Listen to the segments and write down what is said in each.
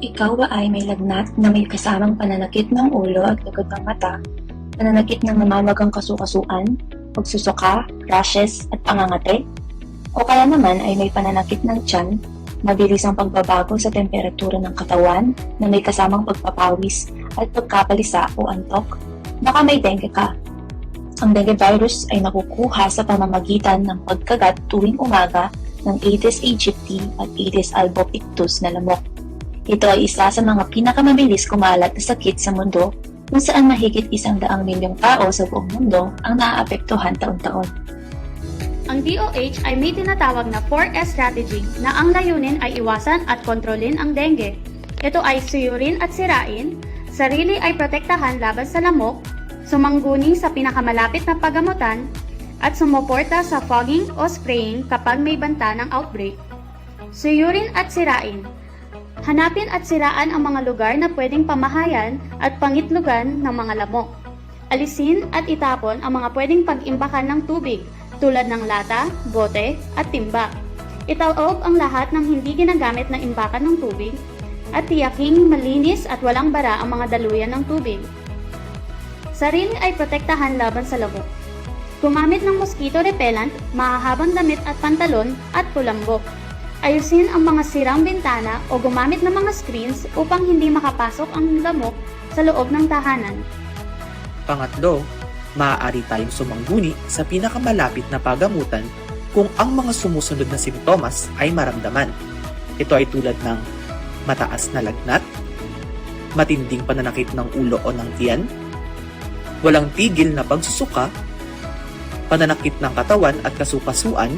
Ikaw ba ay may lagnat na may kasamang pananakit ng ulo at likod ng mata, pananakit ng namamagang kasukasuan, pagsusuka, rashes at pangangati? O kaya naman ay may pananakit ng tiyan, mabilis ang pagbabago sa temperatura ng katawan na may kasamang pagpapawis at pagkapalisa o antok? Baka may dengue ka. Ang dengue virus ay nakukuha sa pamamagitan ng pagkagat tuwing umaga ng Aedes aegypti at Aedes albopictus na lamok. Ito ay isa sa mga pinakamabilis kumalat na sakit sa mundo kung saan mahigit 100 milyong tao sa buong mundo ang naaapektuhan taon-taon. Ang DOH ay may tinatawag na 4S strategy na ang layunin ay iwasan at kontrolin ang dengue. Ito ay suyurin at sirain, sarili ay protektahan laban sa lamok, sumangguni sa pinakamalapit na pagamutan, at sumuporta sa fogging o spraying kapag may banta ng outbreak. Suyurin at sirain. Hanapin at siraan ang mga lugar na pwedeng pamahayan at pangitlugan ng mga lamok. Alisin at itapon ang mga pwedeng pag-imbakan ng tubig tulad ng lata, bote, at timba. Itaob ang lahat ng hindi ginagamit na imbakan ng tubig at tiyaking malinis at walang bara ang mga daluyan ng tubig. Sarili ay protektahan laban sa lamok. Gumamit ng mosquito repellent, mahahabang damit at pantalon at pulambok. Ayusin ang mga sirang bintana o gumamit ng mga screens upang hindi makapasok ang lamok sa loob ng tahanan. Pangatlo, maaari tayong sumangguni sa pinakamalapit na pagamutan kung ang mga sumusunod na simptomas ay maramdaman. Ito ay tulad ng mataas na lagnat, matinding pananakit ng ulo o ng tiyan, walang tigil na pagsusuka, pananakit ng katawan at kasukasuan,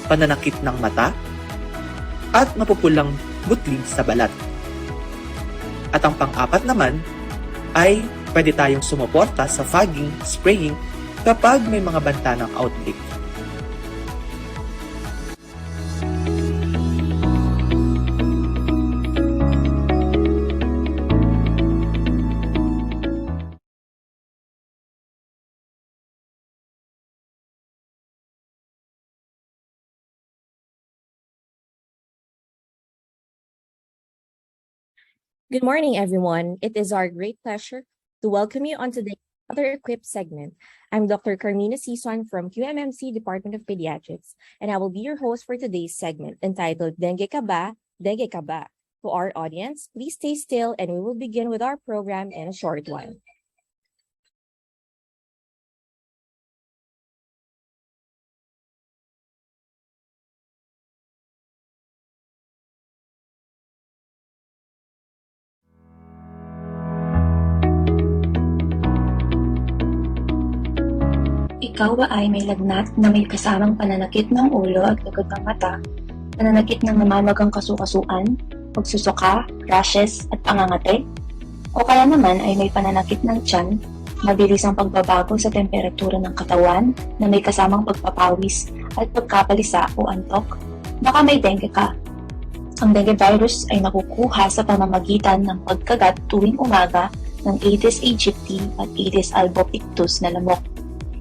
pananakit ng mata, at mapupulang butlig sa balat. At ang pang-apat naman ay pwede tayong sumuporta sa fogging, spraying kapag may mga banta ng outbreak. Good morning, everyone. It is our great pleasure to welcome you on today's other EHQUIP segment. I'm Dr. Quirino from QMMC Department of Pediatrics, and I will be your host for today's segment entitled Dengue Kaba, Dengue Kaba. To our audience, please stay still and we will begin with our program in a short while. Ikaw ba ay may lagnat na may kasamang pananakit ng ulo at likod ng mata, pananakit ng namamagang kasukasuan, pagsusuka, rashes at pangangati? O kaya naman ay may pananakit ng tiyan, mabilis ang pagbabago sa temperatura ng katawan na may kasamang pagpapawis at pagkapalisa o antok? Baka may dengue ka. Ang dengue virus ay nakukuha sa pamamagitan ng pagkagat tuwing umaga ng Aedes aegypti at Aedes albopictus na lamok.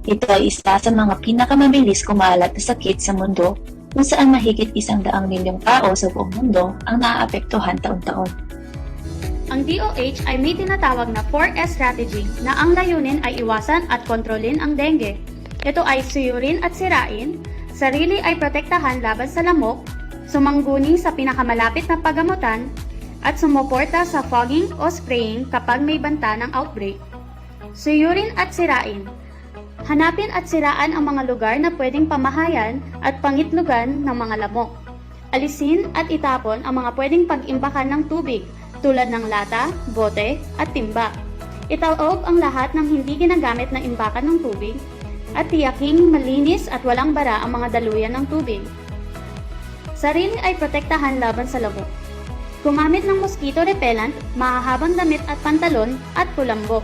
Ito ay isa sa mga pinakamabilis kumalat na sakit sa mundo kung saan mahigit 100 milyong tao sa buong mundo ang naaapektuhan taon-taon. Ang DOH ay may tinatawag na 4S strategy na ang layunin ay iwasan at kontrolin ang dengue. Ito ay suyurin at sirain, sarili ay protektahan laban sa lamok, sumangguni sa pinakamalapit na pagamutan, at sumuporta sa fogging o spraying kapag may banta ng outbreak. Suyurin at sirain. Hanapin at siraan ang mga lugar na pwedeng pamahayan at pangitlugan ng mga lamok. Alisin at itapon ang mga pwedeng pag-imbakan ng tubig tulad ng lata, bote, at timba. Itaob ang lahat ng hindi ginagamit na imbakan ng tubig at tiyaking malinis at walang bara ang mga daluyan ng tubig. Sarili ay protektahan laban sa lamok. Gumamit ng mosquito repellent, mahahabang damit at pantalon at pulambok.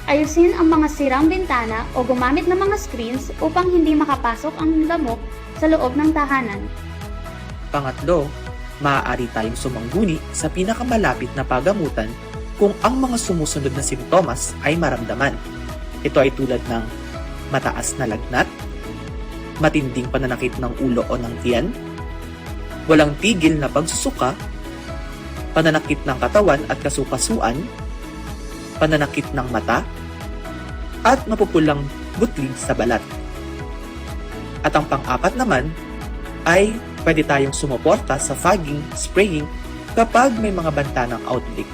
Ayusin ang mga sirang bintana o gumamit ng mga screens upang hindi makapasok ang lamok sa loob ng tahanan. Pangatlo, maaari tayong sumangguni sa pinakamalapit na pagamutan kung ang mga sumusunod na simptomas ay maramdaman. Ito ay tulad ng mataas na lagnat, matinding pananakit ng ulo o ng tiyan, walang tigil na pagsusuka, pananakit ng katawan at kasukasuan, pananakit ng mata, at mapupulang butlig sa balat. At ang pang-apat naman ay pwede tayong sumuporta sa fogging, spraying kapag may mga banta ng outbreak.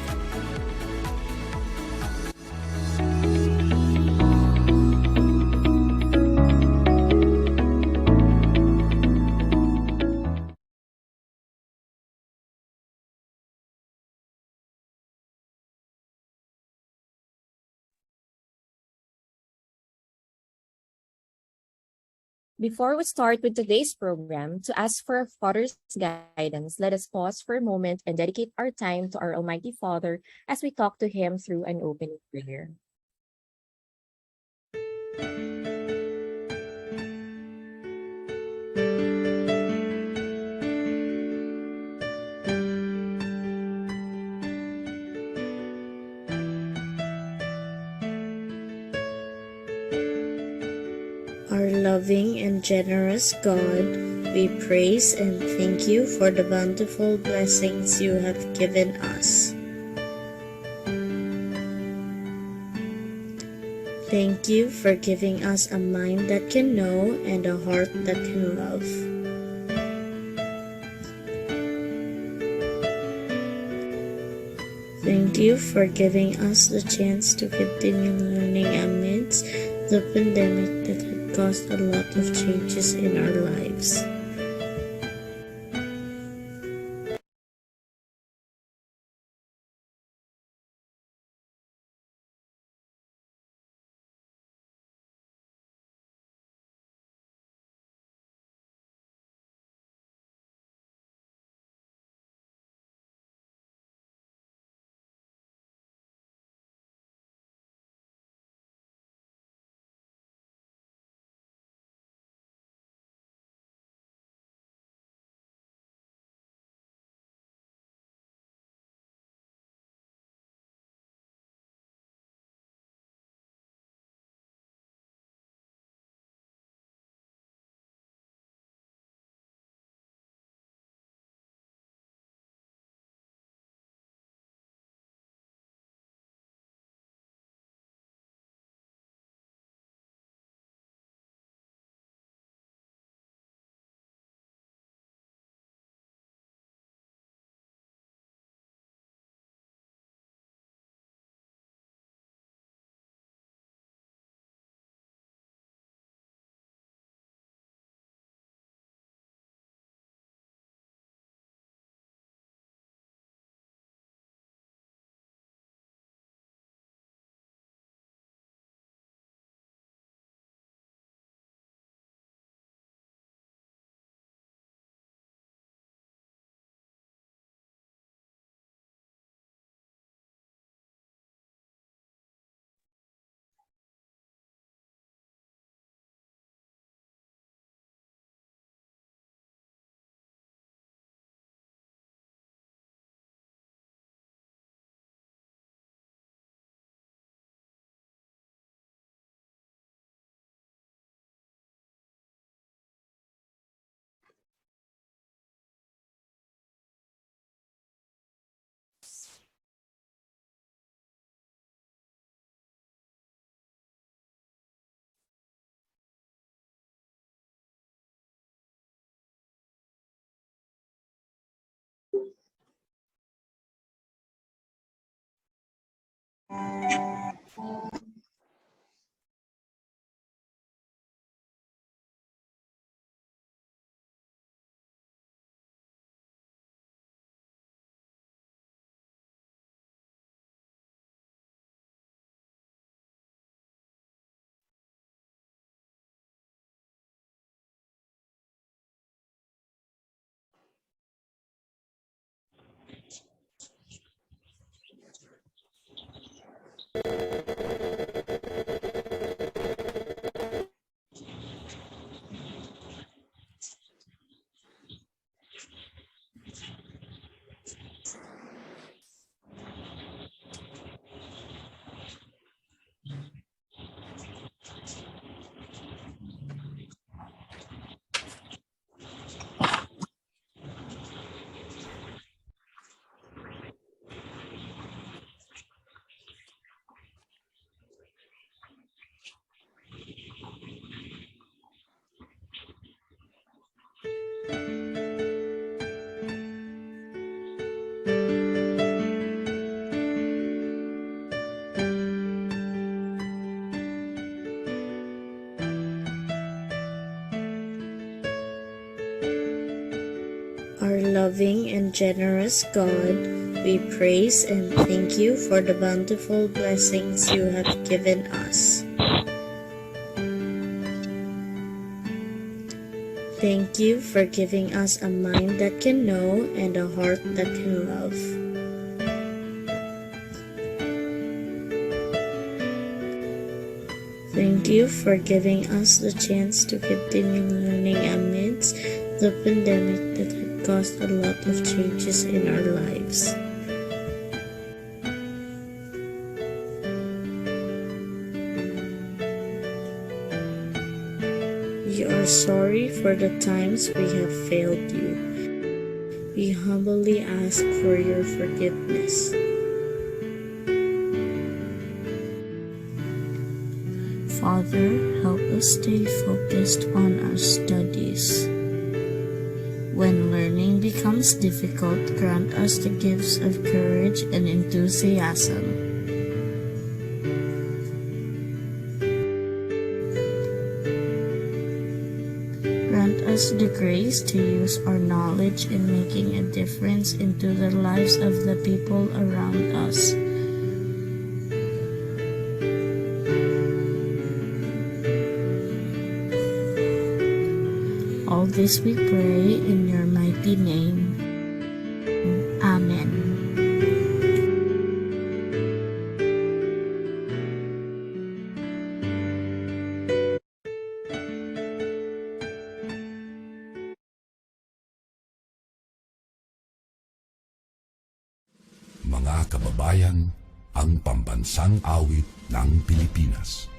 Before we start with today's program, to ask for a Father's guidance, let us pause for a moment and dedicate our time to our Almighty Father as we talk to Him through an opening prayer. Our loving and generous God, we praise and thank you for the bountiful blessings you have given us. Thank you for giving us a mind that can know and a heart that can love. Thank you for giving us the chance to continue learning amidst the pandemic that had caused a lot of changes in our lives. loving and generous God, we praise and thank you for the bountiful blessings you have given us. Thank you for giving us a mind that can know and a heart that can love. Thank you for giving us the chance to continue learning amidst the pandemic that had caused a lot of changes in our lives. We are sorry for the times we have failed you. We humbly ask for your forgiveness. Father, help us stay focused on our studies. When learning becomes difficult, grant us the gifts of courage and enthusiasm. Grant us the grace to use our knowledge in making a difference into the lives of the people around us. All this we pray in your mighty name. Amen. Mga kababayan, ang pambansang awit ng Pilipinas.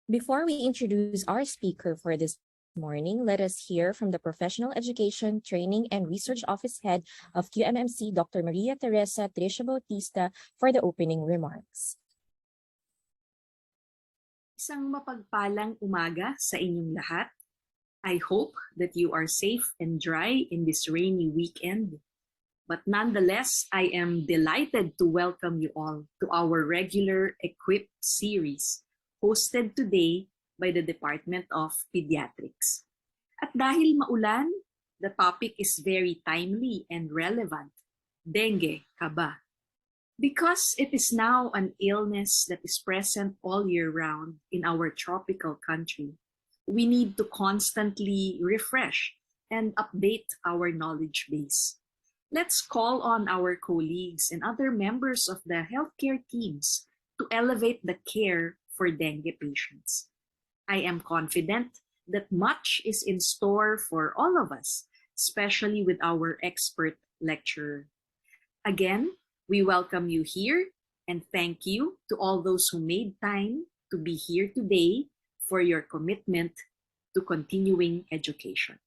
Before we introduce our speaker for this morning, let us hear from the Professional Education, Training, and Research Office Head of QMMC, Dr. Maria Teresa Tricia Bautista, for the opening remarks. Isang mapagpalang umaga sa inyong lahat. I hope that you are safe and dry in this rainy weekend. But nonetheless, I am delighted to welcome you all to our regular EHQUIP series, hosted today by the Department of Pediatrics. At dahil maulan, the topic is very timely and relevant, dengue, Kaba. Because it is now an illness that is present all year round in our tropical country, we need to constantly refresh and update our knowledge base. Let's call on our colleagues and other members of the healthcare teams to elevate the care for dengue patients. I am confident that much is in store for all of us, especially with our expert lecturer. Again, we welcome you here and thank you to all those who made time to be here today for your commitment to continuing education.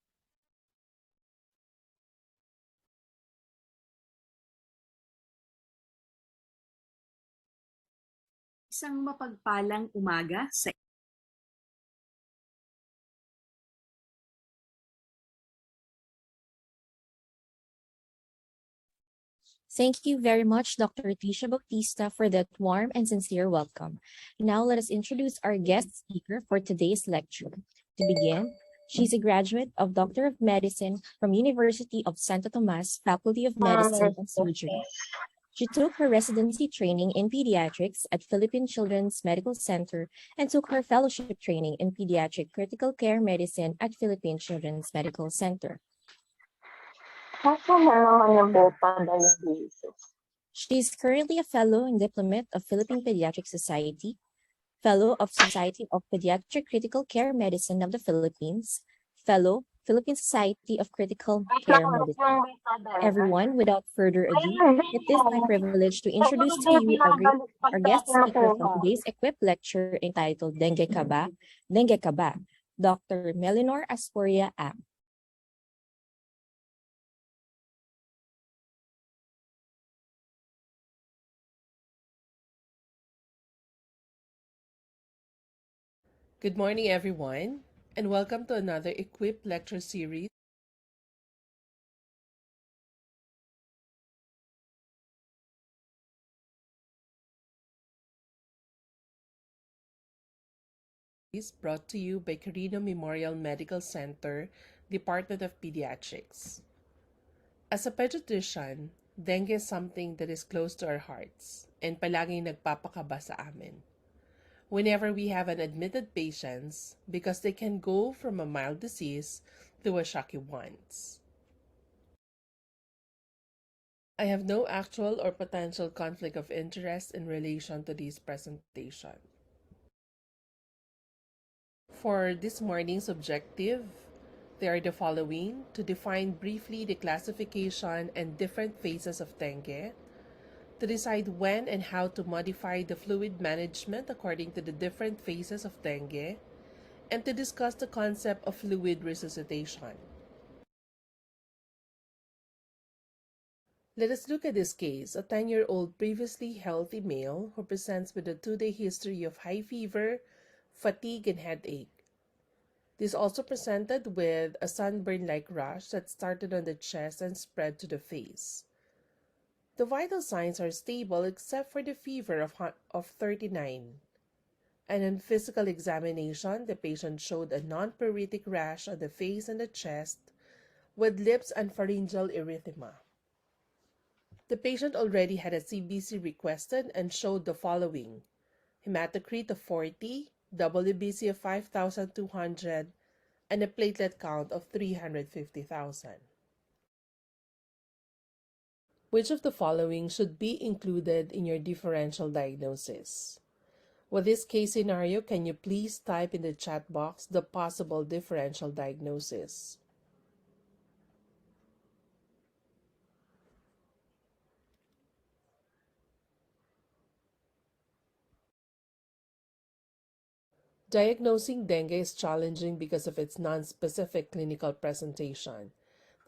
Isang mapagpalang umaga sa Thank you very much, Dr. Tisha Bautista, for that warm and sincere welcome. Now let us introduce our guest speaker for today's lecture. To begin, she's a graduate of Doctor of Medicine from University of Santo Tomas, Faculty of Medicine and Surgery. She took her residency training in pediatrics at Philippine Children's Medical Center and took her fellowship training in pediatric critical care medicine at Philippine Children's Medical Center. She is currently a fellow and diplomat of Philippine Pediatric Society, fellow of Society of Pediatric Critical Care Medicine of the Philippines, fellow Philippine Society of Critical Care Medicine. Everyone, without further ado, it is my privilege to introduce to you our guest speaker for today's EHQUIP lecture entitled Dengue Kaba, Dr. Melinor Asporia Ang. Good morning, everyone, and welcome to another EHQUIP lecture series. Brought to you by Quirino Memorial Medical Center, Department of Pediatrics. As a pediatrician, dengue is something that is close to our hearts and palaging nagpapakaba sa amin. Whenever we have an admitted patients, because they can go from a mild disease to a shocky ones. I have no actual or potential conflict of interest in relation to this presentation. For this morning's objective, they are the following: to define briefly the classification and different phases of dengue, to decide when and how to modify the fluid management according to the different phases of dengue, and to discuss the concept of fluid resuscitation. Let us look at this case: a 10-year-old previously healthy male who presents with a 2-day history of high fever, fatigue, and headache. This also presented with a sunburn-like rash that started on the chest and spread to the face. The vital signs are stable except for the fever of 39. And on physical examination, the patient showed a non-pruritic rash on the face and the chest with lips and pharyngeal erythema. The patient already had a CBC requested and showed the following: hematocrit of 40, WBC of 5,200, and a platelet count of 350,000. Which of the following should be included in your differential diagnosis? With this case scenario, can you please type in the chat box the possible differential diagnosis? Diagnosing dengue is challenging because of its non-specific clinical presentation.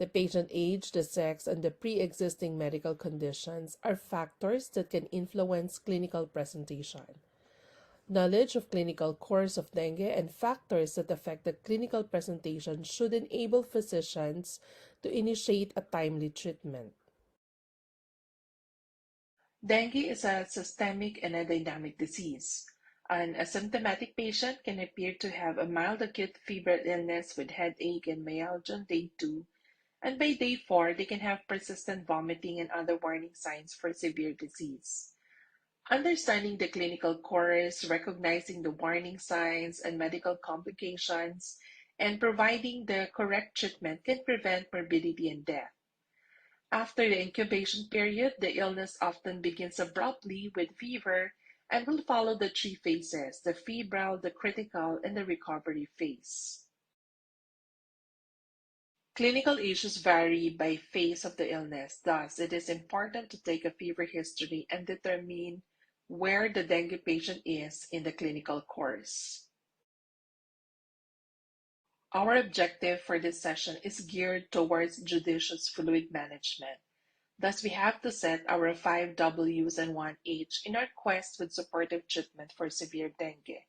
The patient age, the sex, and the pre-existing medical conditions are factors that can influence clinical presentation. Knowledge of clinical course of dengue and factors that affect the clinical presentation should enable physicians to initiate a timely treatment. Dengue is a systemic and a dynamic disease. An asymptomatic patient can appear to have a mild acute febrile illness with headache and myalgia on day 2, and by day 4, they can have persistent vomiting and other warning signs for severe disease. Understanding the clinical course, recognizing the warning signs and medical complications, and providing the correct treatment can prevent morbidity and death. After the incubation period, the illness often begins abruptly with fever and will follow the 3 phases: the febrile, the critical, and the recovery phase. Clinical issues vary by phase of the illness. Thus, it is important to take a fever history and determine where the dengue patient is in the clinical course. Our objective for this session is geared towards judicious fluid management. Thus, we have to set our 5 Ws and 1 H in our quest with supportive treatment for severe dengue.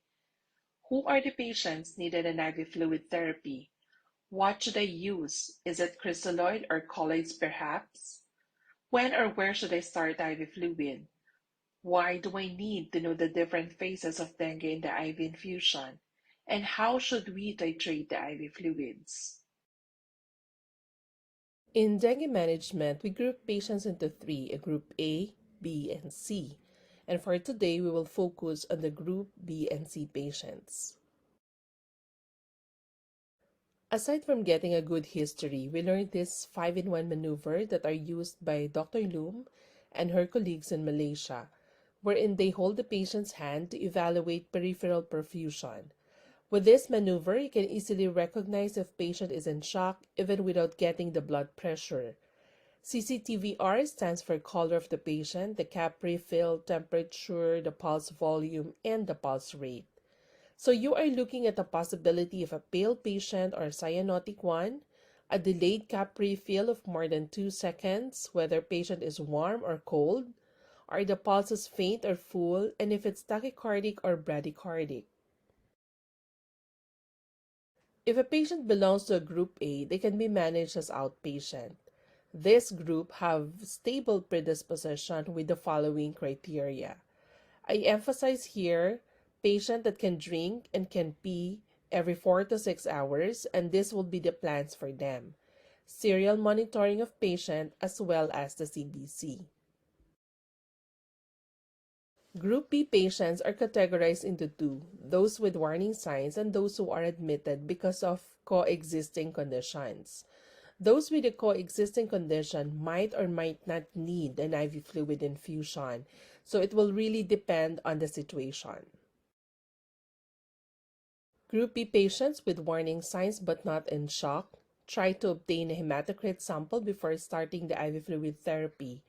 Who are the patients needed an IV fluid therapy? What should I use? Is it crystalloid or colloids perhaps? When or where should I start IV fluid? Why do I need to know the different phases of dengue in the IV infusion? And how should we titrate the IV fluids? In dengue management, we group patients into three, a group A, B, and C. And for today, we will focus on the group B and C patients. Aside from getting a good history, we learned this 5-in-1 maneuver that are used by Dr. Loom and her colleagues in Malaysia, wherein they hold the patient's hand to evaluate peripheral perfusion. With this maneuver, you can easily recognize if patient is in shock even without getting the blood pressure. CCTVR stands for color of the patient, the cap refill, temperature, the pulse volume, and the pulse rate. So you are looking at the possibility of a pale patient or cyanotic one, a delayed cap refill of more than 2 seconds, whether patient is warm or cold, are the pulses faint or full, and if it's tachycardic or bradycardic. If a patient belongs to a group A, they can be managed as outpatient. This group have stable predisposition with the following criteria. I emphasize here patient that can drink and can pee every 4 to 6 hours, and this will be the plans for them. Serial monitoring of patient as well as the CBC. Group B patients are categorized into two, those with warning signs and those who are admitted because of coexisting conditions. Those with a coexisting condition might or might not need an IV fluid infusion, so it will really depend on the situation. Group B patients with warning signs but not in shock, try to obtain a hematocrit sample before starting the IV fluid therapy.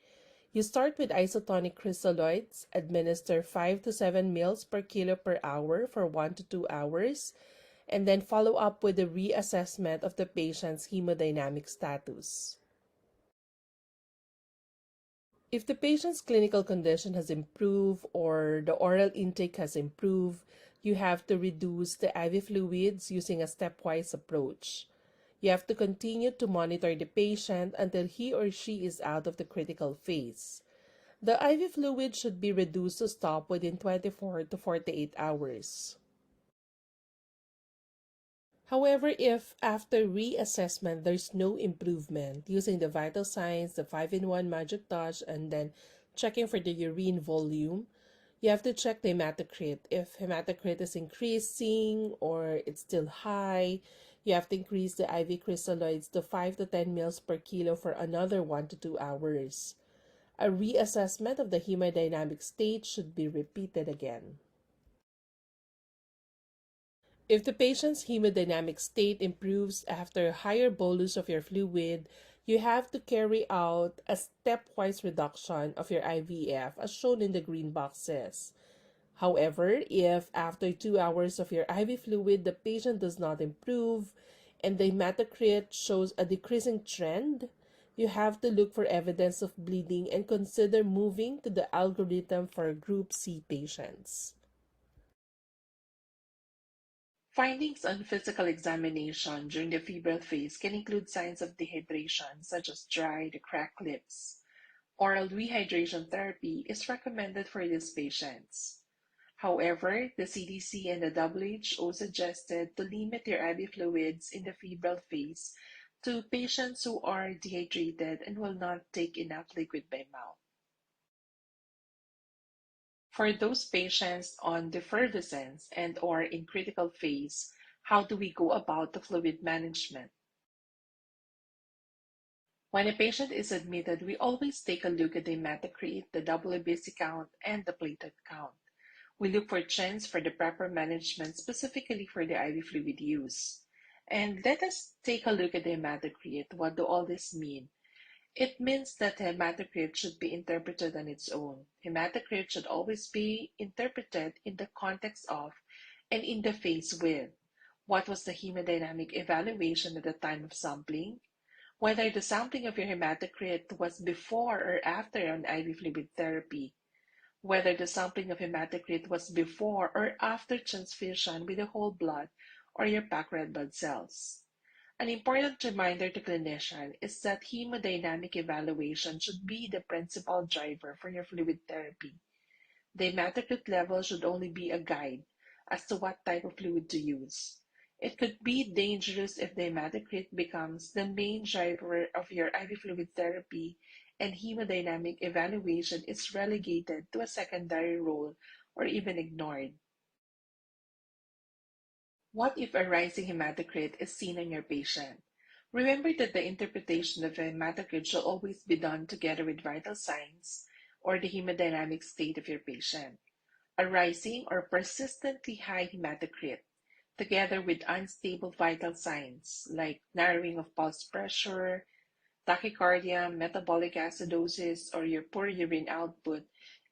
You start with isotonic crystalloids, administer 5 to 7 mL per kilo per hour for 1 to 2 hours, and then follow up with a reassessment of the patient's hemodynamic status. If the patient's clinical condition has improved or the oral intake has improved, you have to reduce the IV fluids using a stepwise approach. You have to continue to monitor the patient until he or she is out of the critical phase. The IV fluid should be reduced to stop within 24 to 48 hours. However, if after reassessment there's no improvement, using the vital signs, the 5-in-1 magic touch, and then checking for the urine volume, you have to check the hematocrit. If hematocrit is increasing or it's still high, you have to increase the IV crystalloids to 5 to 10 mL per kilo for another 1 to 2 hours. A reassessment of the hemodynamic state should be repeated again. If the patient's hemodynamic state improves after a higher bolus of your fluid, you have to carry out a stepwise reduction of your IVF as shown in the green boxes. However, if after 2 hours of your IV fluid the patient does not improve and the hematocrit shows a decreasing trend, you have to look for evidence of bleeding and consider moving to the algorithm for Group C patients. Findings on physical examination during the febrile phase can include signs of dehydration, such as dry to cracked lips. Oral rehydration therapy is recommended for these patients. However, the CDC and the WHO suggested to limit your IV fluids in the febrile phase to patients who are dehydrated and will not take enough liquid by mouth. For those patients on defervescence and or in critical phase, how do we go about the fluid management? When a patient is admitted, we always take a look at the hematocrit, the WBC count, and the platelet count. We look for trends for the proper management specifically for the IV fluid use. And let us take a look at the hematocrit. What do all this mean? It means that hematocrit should be interpreted on its own. Hematocrit should always be interpreted in the context of and in the phase with. What was the hemodynamic evaluation at the time of sampling? Whether the sampling of your hematocrit was before or after an IV fluid therapy. Whether the sampling of hematocrit was before or after transfusion with the whole blood or your packed red blood cells. An important reminder to clinicians is that hemodynamic evaluation should be the principal driver for your fluid therapy. The hematocrit level should only be a guide as to what type of fluid to use. It could be dangerous if the hematocrit becomes the main driver of your IV fluid therapy and hemodynamic evaluation is relegated to a secondary role or even ignored. What if a rising hematocrit is seen in your patient? Remember that the interpretation of the hematocrit should always be done together with vital signs or the hemodynamic state of your patient. A rising or persistently high hematocrit, together with unstable vital signs like narrowing of pulse pressure, tachycardia, metabolic acidosis, or your poor urine output,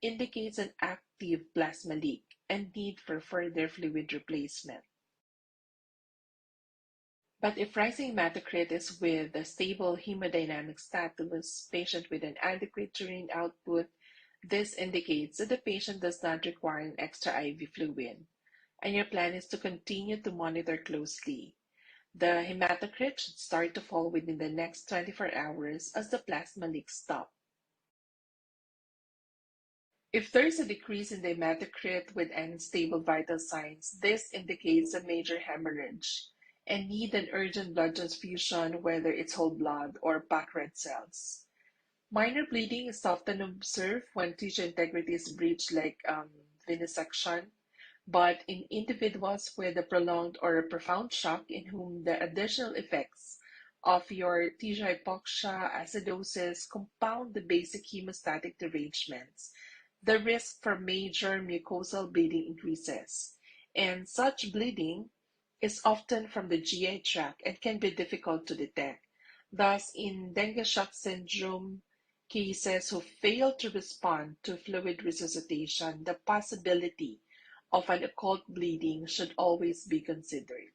indicates an active plasma leak and need for further fluid replacement. But if rising hematocrit is with a stable hemodynamic status, patient with an adequate urine output, this indicates that the patient does not require an extra IV fluid, and your plan is to continue to monitor closely. The hematocrit should start to fall within the next 24 hours as the plasma leaks stop. If there is a decrease in the hematocrit with unstable vital signs, this indicates a major hemorrhage and need an urgent blood transfusion, whether it's whole blood or packed red cells. Minor bleeding is often observed when tissue integrity is breached, like venesection, but in individuals with a prolonged or a profound shock in whom the additional effects of your tissue hypoxia, acidosis compound the basic hemostatic derangements, the risk for major mucosal bleeding increases, and such bleeding is often from the GI tract and can be difficult to detect. Thus, in dengue shock syndrome cases who fail to respond to fluid resuscitation, the possibility of an occult bleeding should always be considered.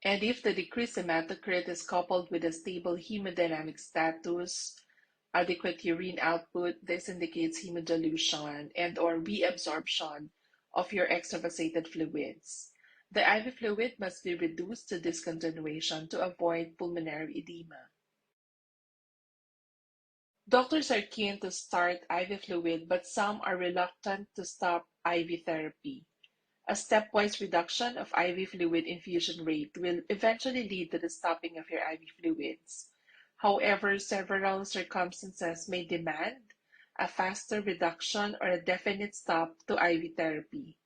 And if the decreased hematocrit is coupled with a stable hemodynamic status, adequate urine output, this indicates hemodilution and or reabsorption of your extravasated fluids. The IV fluid must be reduced to discontinuation to avoid pulmonary edema. Doctors are keen to start IV fluid, but some are reluctant to stop IV therapy. A stepwise reduction of IV fluid infusion rate will eventually lead to the stopping of your IV fluids. However, several circumstances may demand a faster reduction or a definite stop to IV therapy.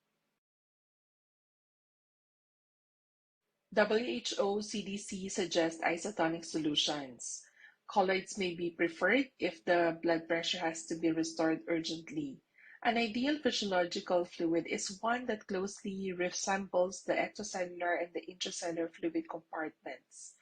WHO CDC suggests isotonic solutions. Colloids may be preferred if the blood pressure has to be restored urgently. An ideal physiological fluid is one that closely resembles the extracellular and the intracellular fluid compartments.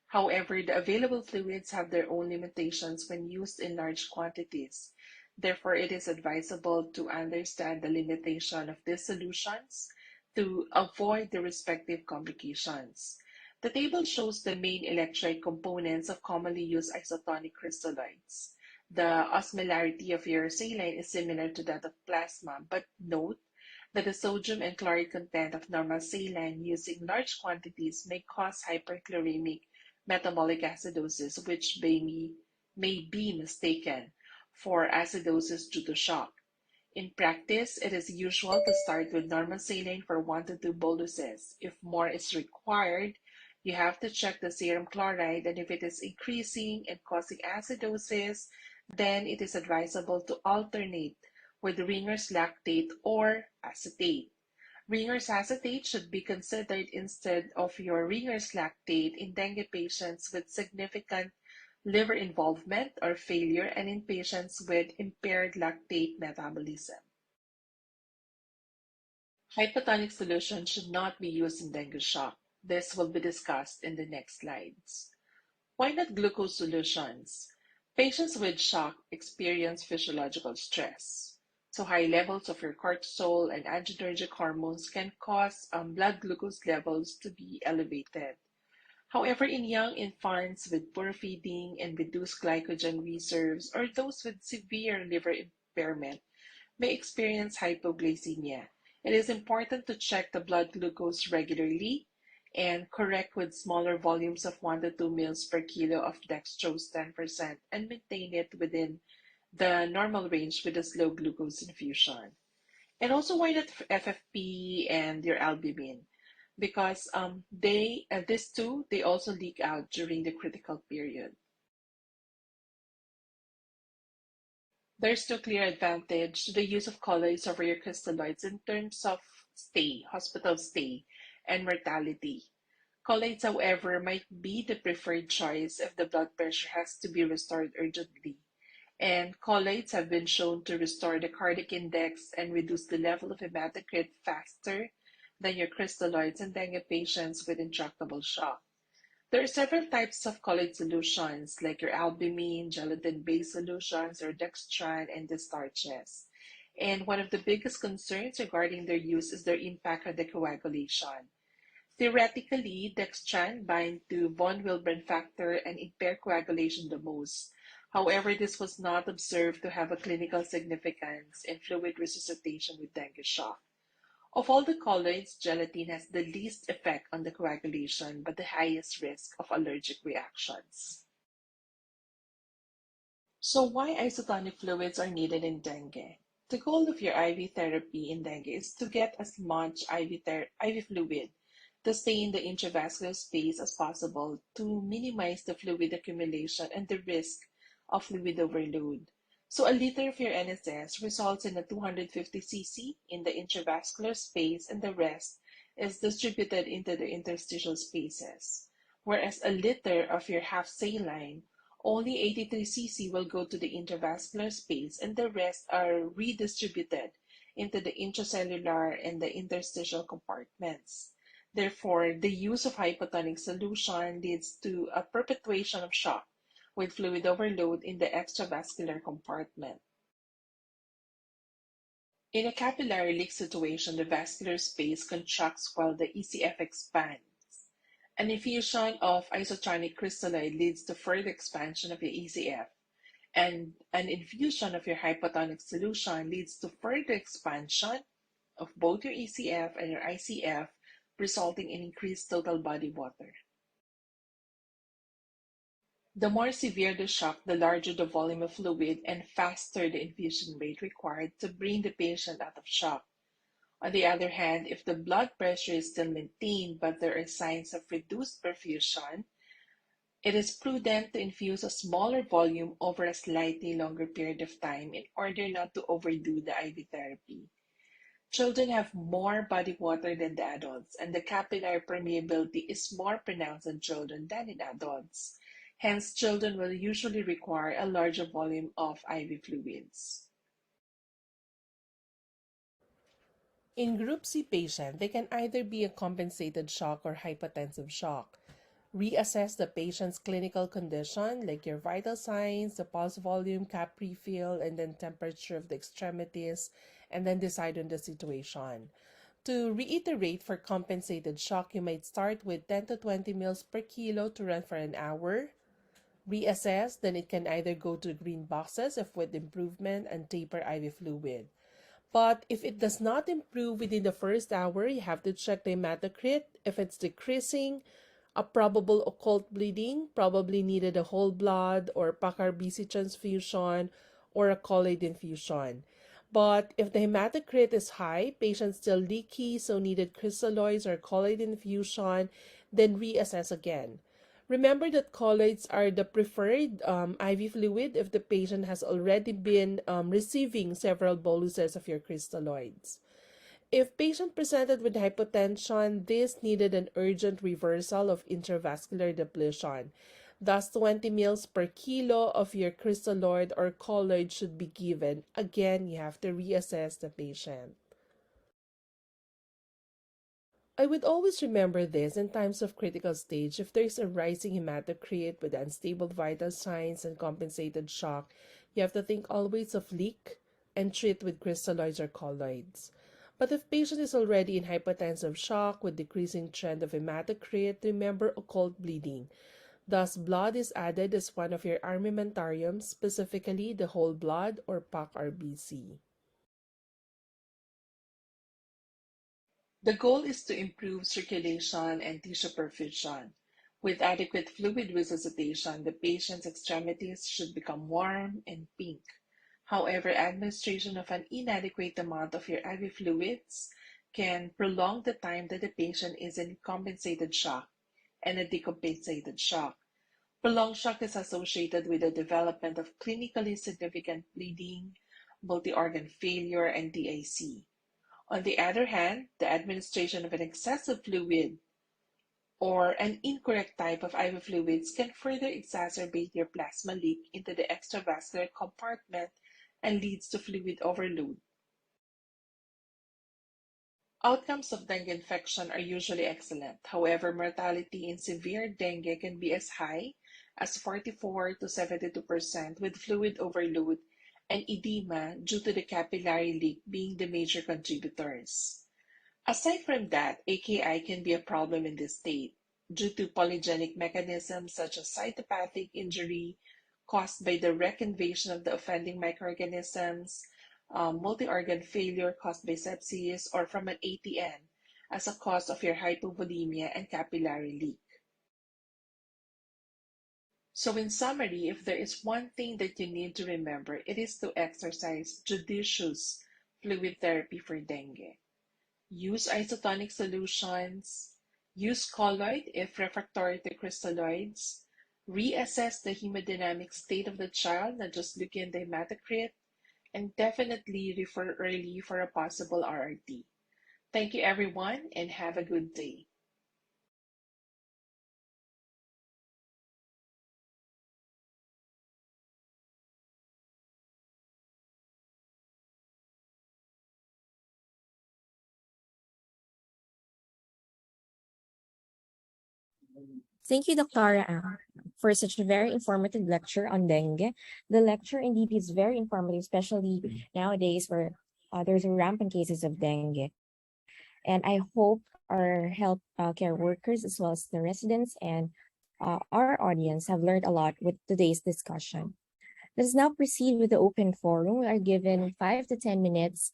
However, the available fluids have their own limitations when used in large quantities. Therefore, it is advisable to understand the limitation of these solutions to avoid the respective complications. The table shows the main electrolyte components of commonly used isotonic crystalloids. The osmolarity of your saline is similar to that of plasma, but note that the sodium and chloride content of normal saline used in large quantities may cause hyperchloremic metabolic acidosis, which may be mistaken for acidosis due to shock. In practice, it is usual to start with normal saline for 1 to 2 boluses. If more is required, you have to check the serum chloride, and if it is increasing and causing acidosis, then it is advisable to alternate with Ringer's lactate or acetate. Ringer's acetate should be considered instead of your Ringer's lactate in dengue patients with significant liver involvement or failure and in patients with impaired lactate metabolism. Hypotonic solution should not be used in dengue shock. This will be discussed in the next slides. Why not glucose solutions? Patients with shock experience physiological stress. So high levels of your cortisol and adrenergic hormones can cause blood glucose levels to be elevated. However, in young infants with poor feeding and reduced glycogen reserves or those with severe liver impairment may experience hypoglycemia. It is important to check the blood glucose regularly. and correct with smaller volumes of 1 to 2 mils per kilo of dextrose 10% and maintain it within the normal range with a slow glucose infusion. And also why not FFP and your albumin? Because these two, they also leak out during the critical period. There's no clear advantage to the use of colloids over your crystalloids in terms of hospital stay, and mortality. Colloids, however, might be the preferred choice if the blood pressure has to be restored urgently. And colloids have been shown to restore the cardiac index and reduce the level of hematocrit faster than your crystalloids in dengue patients with intractable shock. There are several types of colloid solutions, like your albumin, gelatin-based solutions, or dextran, and the starches. And one of the biggest concerns regarding their use is their impact on the coagulation. Theoretically, dextran bind to von Willebrand factor and impair coagulation the most. However, this was not observed to have a clinical significance in fluid resuscitation with dengue shock. Of all the colloids, gelatin has the least effect on the coagulation but the highest risk of allergic reactions. So why isotonic fluids are needed in dengue? The goal of your IV therapy in dengue is to get as much IV fluid to stay in the intravascular space as possible to minimize the fluid accumulation and the risk of fluid overload. So a liter of your NSS results in a 250 cc in the intravascular space, and the rest is distributed into the interstitial spaces. Whereas a liter of your half saline, only 83 cc will go to the intravascular space, and the rest are redistributed into the intracellular and the interstitial compartments. Therefore, the use of hypotonic solution leads to a perpetuation of shock with fluid overload in the extravascular compartment. In a capillary leak situation, the vascular space contracts while the ECF expands. An infusion of isotonic crystalloid leads to further expansion of your ECF, and an infusion of your hypotonic solution leads to further expansion of both your ECF and your ICF, resulting in increased total body water. The more severe the shock, the larger the volume of fluid and faster the infusion rate required to bring the patient out of shock. On the other hand, if the blood pressure is still maintained but there are signs of reduced perfusion, it is prudent to infuse a smaller volume over a slightly longer period of time in order not to overdo the IV therapy. Children have more body water than the adults, and the capillary permeability is more pronounced in children than in adults. Hence, children will usually require a larger volume of IV fluids. In Group C patient, they can either be a compensated shock or hypotensive shock. Reassess the patient's clinical condition, like your vital signs, the pulse volume, cap refill, and then temperature of the extremities, and then decide on the situation. To reiterate, for compensated shock, you might start with 10 to 20 mils per kilo to run for an hour. Reassess, then it can either go to green boxes if with improvement and taper IV fluid. But if it does not improve within the first hour, you have to check the hematocrit. If it's decreasing, a probable occult bleeding, probably needed a whole blood or PAC-RBC transfusion or a colloid infusion. But if the hematocrit is high, patient still leaky, so needed crystalloids or colloid infusion, then reassess again. Remember that colloids are the preferred IV fluid if the patient has already been receiving several boluses of your crystalloids. If patient presented with hypotension, this needed an urgent reversal of intravascular depletion. Thus, 20 mils per kilo of your crystalloid or colloid should be given. Again, you have to reassess the patient. I would always remember this in times of critical stage. If there is a rising hematocrit with unstable vital signs and compensated shock, you have to think always of leak and treat with crystalloids or colloids. But if patient is already in hypotensive shock with decreasing trend of hematocrit, remember occult bleeding. Thus, blood is added as one of your armamentariums, specifically the whole blood or PAC-RBC. The goal is to improve circulation and tissue perfusion. With adequate fluid resuscitation, the patient's extremities should become warm and pink. However, administration of an inadequate amount of your IV fluids can prolong the time that the patient is in compensated shock and a decompensated shock. Prolonged shock is associated with the development of clinically significant bleeding, multi-organ failure, and DIC. On the other hand, the administration of an excessive fluid or an incorrect type of IV fluids can further exacerbate your plasma leak into the extravascular compartment and leads to fluid overload. Outcomes of dengue infection are usually excellent. However, mortality in severe dengue can be as high as 44 to 72% with fluid overload and edema due to the capillary leak being the major contributors. Aside from that, AKI can be a problem in this state due to polygenic mechanisms such as cytopathic injury caused by direct invasion of the offending microorganisms, multi-organ failure caused by sepsis, or from an ATN as a cause of your hypovolemia and capillary leak. So in summary, if there is one thing that you need to remember, it is to exercise judicious fluid therapy for dengue. Use isotonic solutions, use colloid if refractory to crystalloids, reassess the hemodynamic state of the child, not just look in the hematocrit, and definitely refer early for a possible RRT. Thank you everyone and have a good day. Thank you, Dr. Ang, for such a very informative lecture on dengue. The lecture indeed is very informative, especially nowadays where there's a rampant cases of dengue. And I hope our health care workers, as well as the residents and our audience, have learned a lot with today's discussion. Let's now proceed with the open forum. We are given 5 to 10 minutes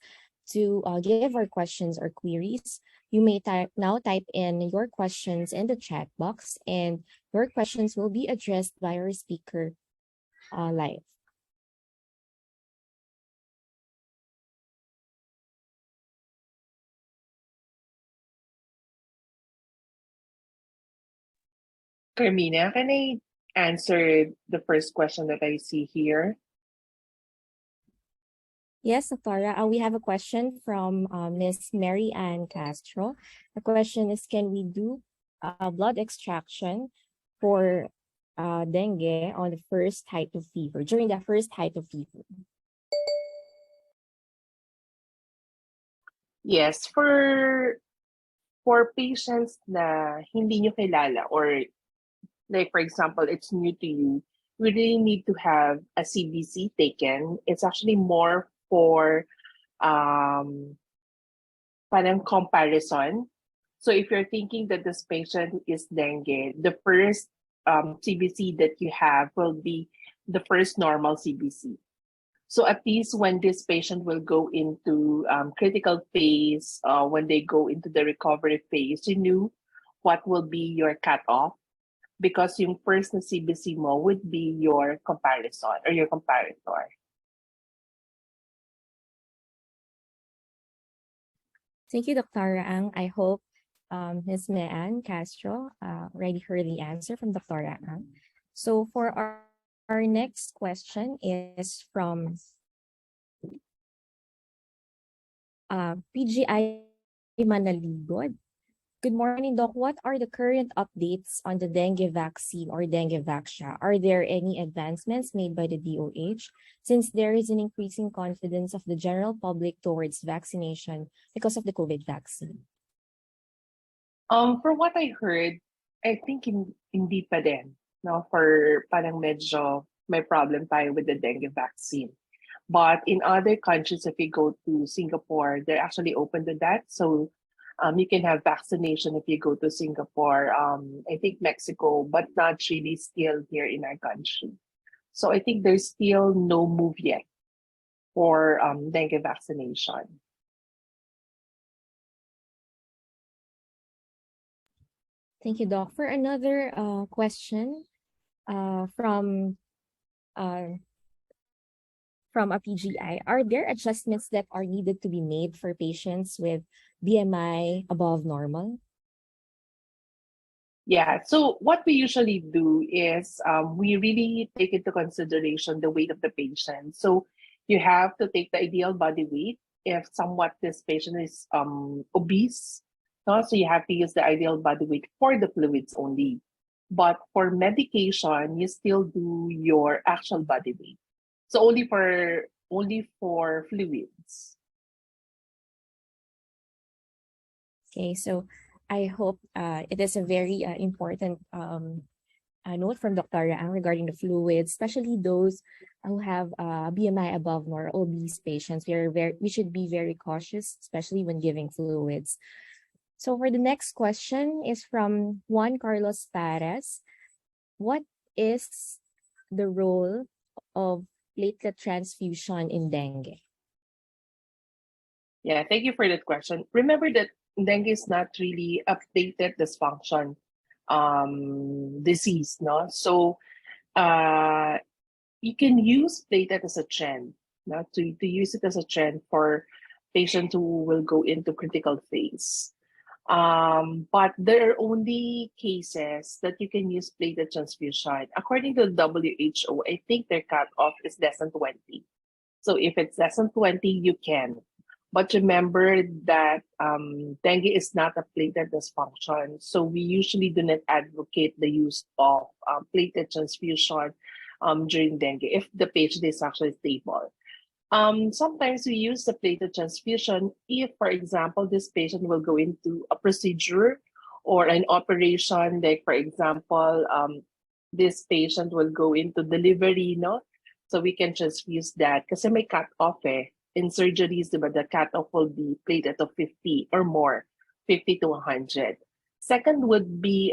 to give our questions or queries. You may now type in your questions in the chat box, and your questions will be addressed by our speaker live. Carmina, can I answer the first question that I see here? Yes, Dr. We have a question from Ms. Mary Ann Castro. The question is, can we do blood extraction for dengue on the first height of fever, during the first height of fever? Yes, for patients na hindi nyo kilala or like for example, it's new to you, we really need to have a CBC taken. It's actually more for parang comparison. So if you're thinking that this patient is dengue, the first CBC that you have will be the first normal CBC. So at least when this patient will go into critical phase, when they go into the recovery phase, you knew what will be your cutoff because yung first na CBC mo would be your comparison or your comparator. Thank you, Dr. Ang. I hope Ms. Mean Castro already heard the answer from Dr. Ang. So for our next question is from PGI Manaligod. Good morning, Doc. What are the current updates on the dengue vaccine or dengue vaccine? Are there any advancements made by the DOH since there is an increasing confidence of the general public towards vaccination because of the COVID vaccine? For what I heard, I think hindi pa din. No, for parang medyo may problem tayo with the dengue vaccine. But in other countries, if you go to Singapore, they're actually open to that. So you can have vaccination if you go to Singapore, I think Mexico, but not really still here in our country. So I think there's still no move yet for dengue vaccination. Thank you, Doc. For another question from a PGI, are there adjustments that are needed to be made for patients with BMI above normal? Yeah, so what we usually do is we really take into consideration the weight of the patient. So you have to take the ideal body weight if somewhat this patient is obese. No? So you have to use the ideal body weight for the fluids only. But for medication, you still do your actual body weight. So only for fluids. Okay, so I hope it is a very important note from Dr. Ang regarding the fluids, especially those who have BMI above normal, obese patients. We should be very cautious, especially when giving fluids. So for the next question is from Juan Carlos Perez. What is the role of platelet transfusion in dengue? Yeah, thank you for that question. Remember that dengue is not really a platelet dysfunction disease, no? So you can use platelet as a trend, no? To use it as a trend for patients who will go into critical phase. But there are only cases that you can use platelet transfusion. According to the WHO, I think their cutoff is less than 20. So if it's less than 20, you can. But remember that dengue is not a platelet dysfunction. So we usually do not advocate the use of platelet transfusion during dengue if the patient is actually stable. Sometimes we use the platelet transfusion if, for example, this patient will go into a procedure or an operation, like, for example, this patient will go into delivery, no? So we can transfuse that kasi may cut-off in surgeries, diba, the cut-off will be platelet of 50 or more, 50 to 100. Second would be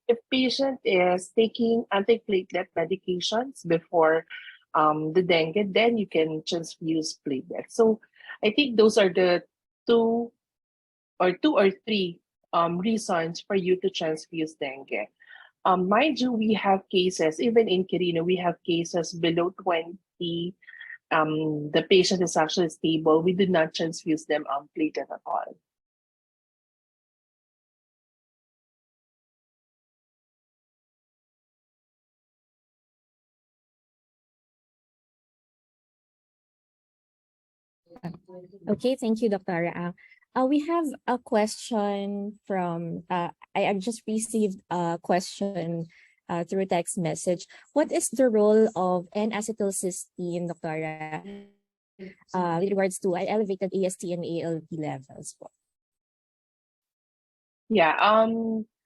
if patient is taking antiplatelet medications before the dengue, then you can transfuse platelets. So I think those are the two or three reasons for you to transfuse dengue. Mind you, we have cases, even in Quirino, we have cases below 20. The patient is actually stable. We do not transfuse them on platelet at all. Okay, thank you, Dr. Ang. We have a question from, I just received a question through text message. What is the role of N-acetylcysteine, Dr. with regards to elevated AST and ALT levels? Yeah,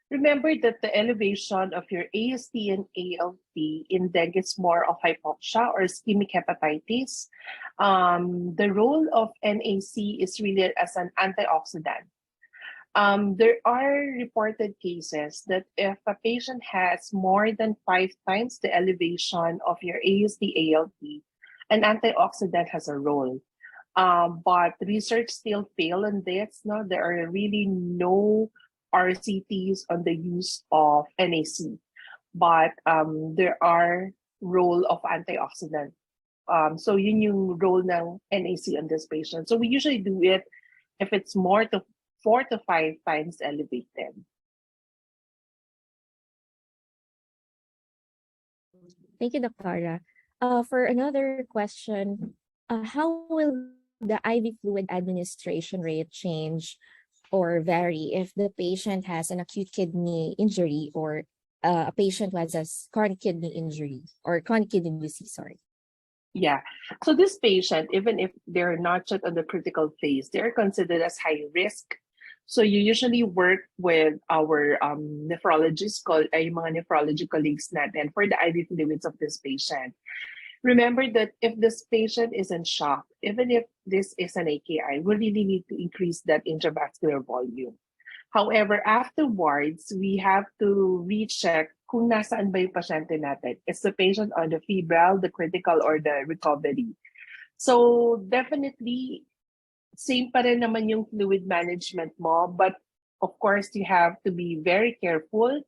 remember that the elevation of your AST and ALT in dengue is more of hypoxia or ischemic hepatitis. The role of NAC is really as an antioxidant. There are reported cases that if a patient has more than 5 times the elevation of your AST ALT, an antioxidant has a role. But research still fail on this. No, there are really no RCTs on the use of NAC, but there are role of antioxidant. So yun yung role ng NAC on this patient. So we usually do it if it's more to 4 to 5 times elevated. Thank you, Dr. For another question, how will the IV fluid administration rate change or vary if the patient has an acute kidney injury or a patient who has a chronic kidney injury or chronic kidney disease, sorry? Yeah, so this patient, even if they're not yet on the critical phase, they're considered as high risk. So you usually work with our nephrologists, yung mga nephrology colleagues natin for the IV fluids of this patient. Remember that if this patient is in shock, even if this is an AKI, we really need to increase that intravascular volume. However, afterwards, we have to recheck kung nasaan ba yung pasyente natin. Is the patient on the febrile, the critical, or the recovery? So definitely, same pa rin naman yung fluid management mo, but of course, you have to be very careful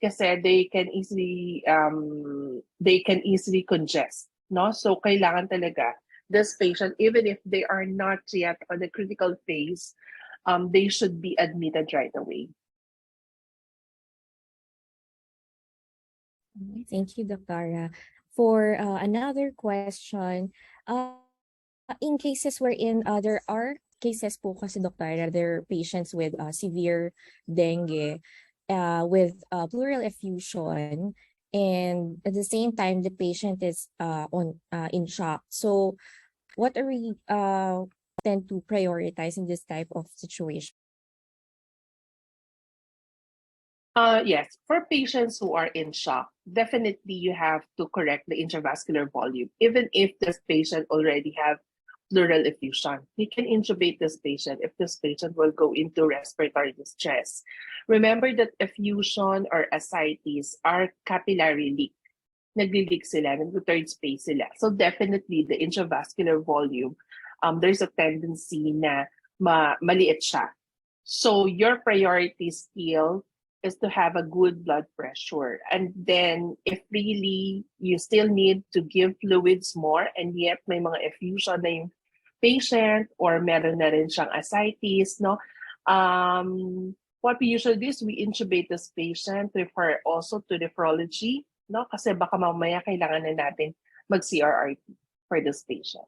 kasi they can easily congest, no? So kailangan talaga this patient, even if they are not yet on the critical phase, they should be admitted right away. Thank you, Dr. For another question, in cases wherein there are cases po kasi, Dr., there are patients with severe dengue with pleural effusion, and at the same time, the patient is in shock. So what are we tend to prioritize in this type of situation? Yes, for patients who are in shock, definitely you have to correct the intravascular volume. Even if this patient already have pleural effusion, you can intubate this patient if this patient will go into respiratory distress. Remember that effusion or ascites are capillary leak. Nagli-leak sila, nag-third space sila. So definitely the intravascular volume, there's a tendency na maliit siya. So your priority still is to have a good blood pressure. And then if really you still need to give fluids more and yet may mga effusion na yung patient or meron na rin siyang ascites, no? What we usually do is we intubate this patient, refer also to nephrology, no? Kasi baka mamaya kailangan na natin mag-CRRT for this patient.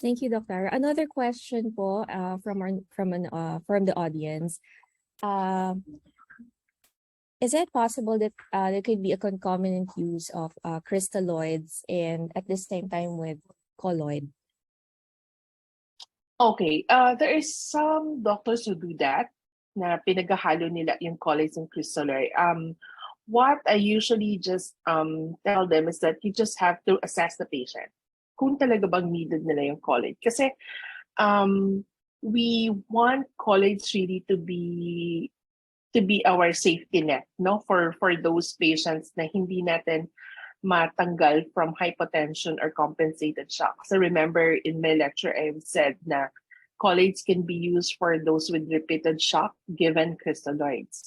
Thank you, Doctor. Another question po from the audience. Is it possible that there could be a concomitant use of crystalloids and at the same time with colloid? Okay, there is some doctors who do that, na pinaghahalo nila yung colloids and crystalloid. What I usually just tell them is that you just have to assess the patient. Kung talaga bang needed nila yung colloid. Kasi we want colloids really to be our safety net, no? For those patients na hindi natin matanggal from hypotension or compensated shock. So remember in my lecture, I've said na colloids can be used for those with repeated shock given crystalloids.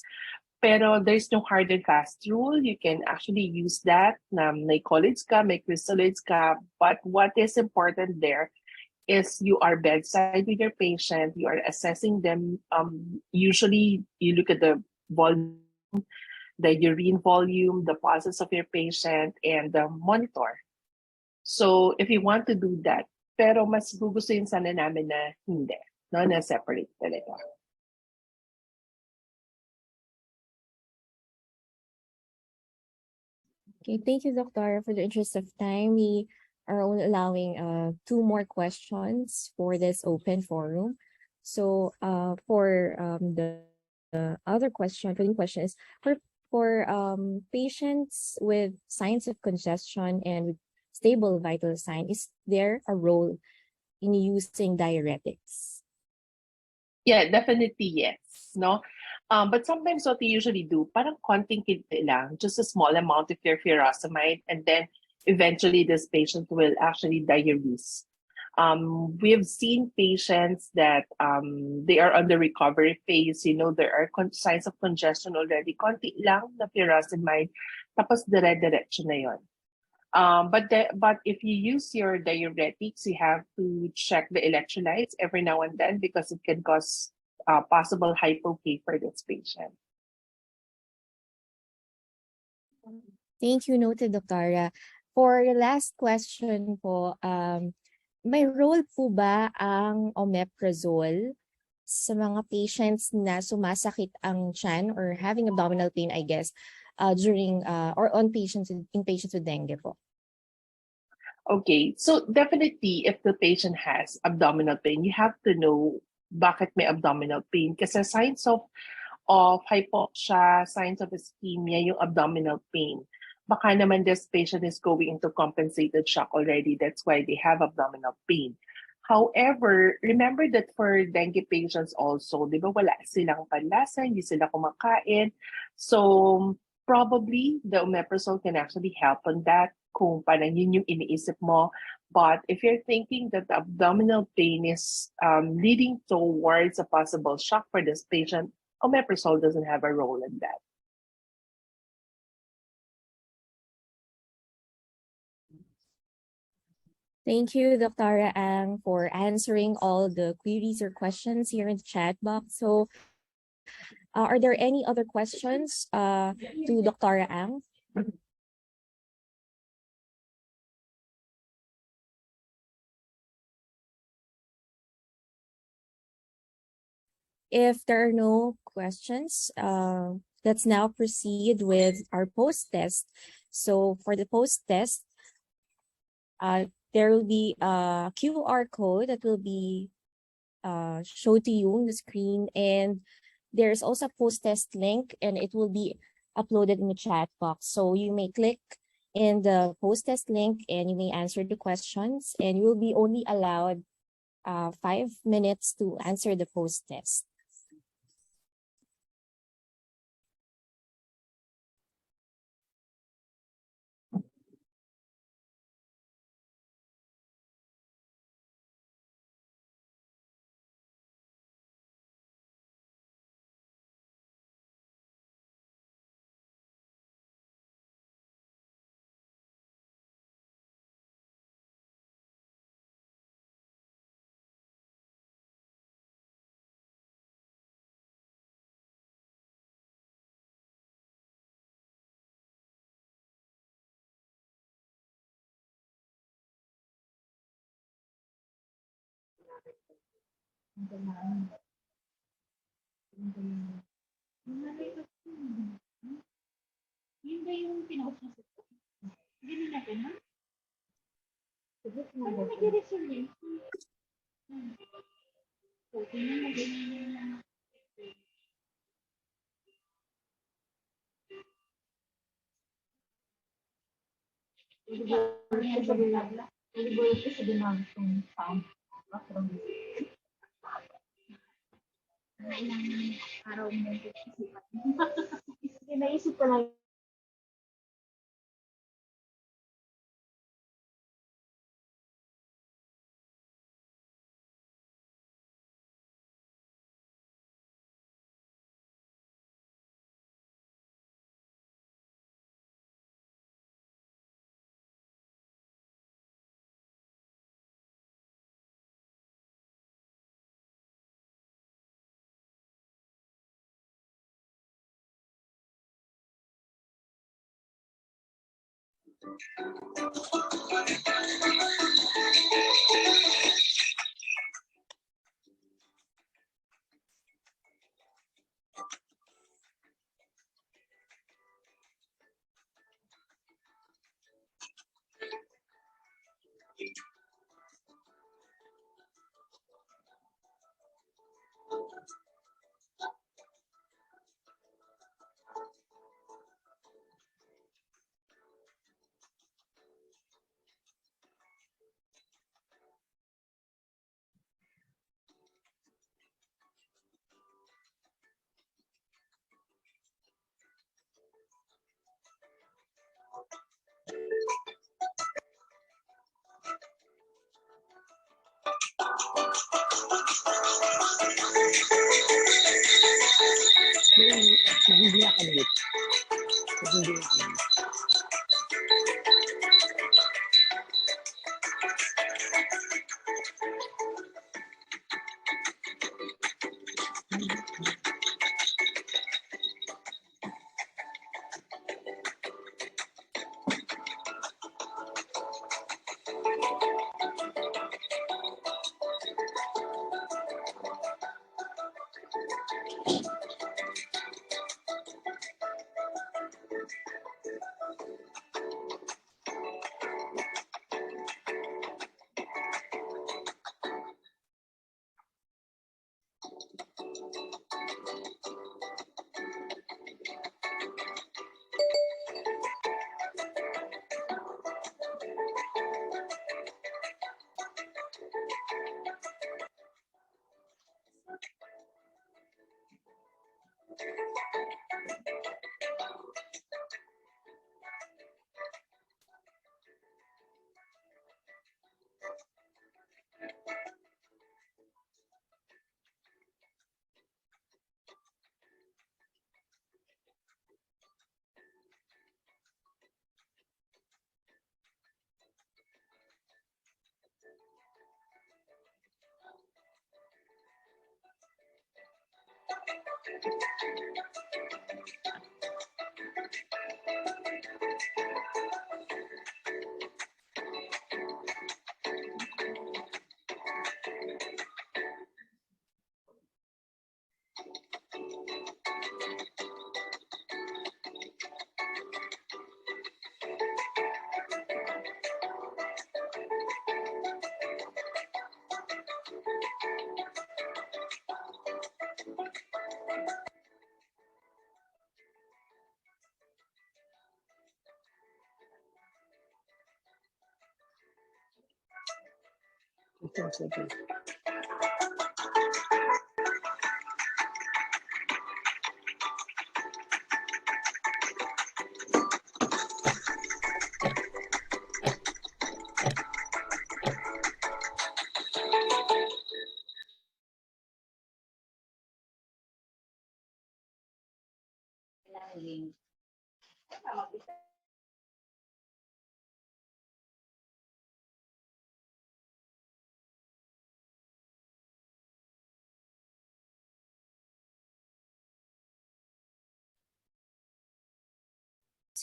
Pero there's no hard and fast rule. You can actually use that na may colloids ka, may crystalloids ka. But what is important there is you are bedside with your patient, you are assessing them. Usually you look at the volume, the urine volume, the pulses of your patient, and the monitor. So if you want to do that, pero mas gugustuhin sana namin na hindi, no, na separate talaga. Okay, thank you, Doctor. For the interest of time, we are only allowing 2 more questions for this open forum. So for the other question, is for patients with signs of congestion and with stable vital sign, is there a role in using diuretics? Yeah, definitely yes. No, but sometimes what we usually do, parang konting kinti lang, just a small amount of your furosemide, and then eventually this patient will actually diurese. We have seen patients that they are on the recovery phase. You know, there are signs of congestion already. Konti lang na furosemide, tapos dire-diretso na yon. But if you use your diuretics, you have to check the electrolytes every now and then because it can cause possible hypoK for this patient. Thank you, noted, Dr. For the last question po, may role po ba ang omeprazole sa mga patients na sumasakit ang tiyan or having abdominal pain, I guess, during or in patients with dengue po? Okay, so definitely if the patient has abdominal pain, you have to know bakit may abdominal pain. Kasi signs of hypoxia, signs of ischemia, yung abdominal pain. Baka naman this patient is going into compensated shock already. That's why they have abdominal pain. However, remember that for dengue patients also, di ba wala silang panlasa, hindi sila kumakain. So probably the omeprazole can actually help on that kung parang yun yung iniisip mo. But if you're thinking that the abdominal pain is leading towards a possible shock for this patient, omeprazole doesn't have a role in that. Thank you, Dr. Ang, for answering all the queries or questions here in the chat box. So, are there any other questions to Dr. Ang? If there are no questions, let's now proceed with our post-test. So for the post-test, there will be a QR code that will be shown to you on the screen, and there's also a post-test link, and it will be uploaded in the chat box. So you may click in the post-test link and you may answer the questions, and you will be only allowed 5 minutes to answer the post-test.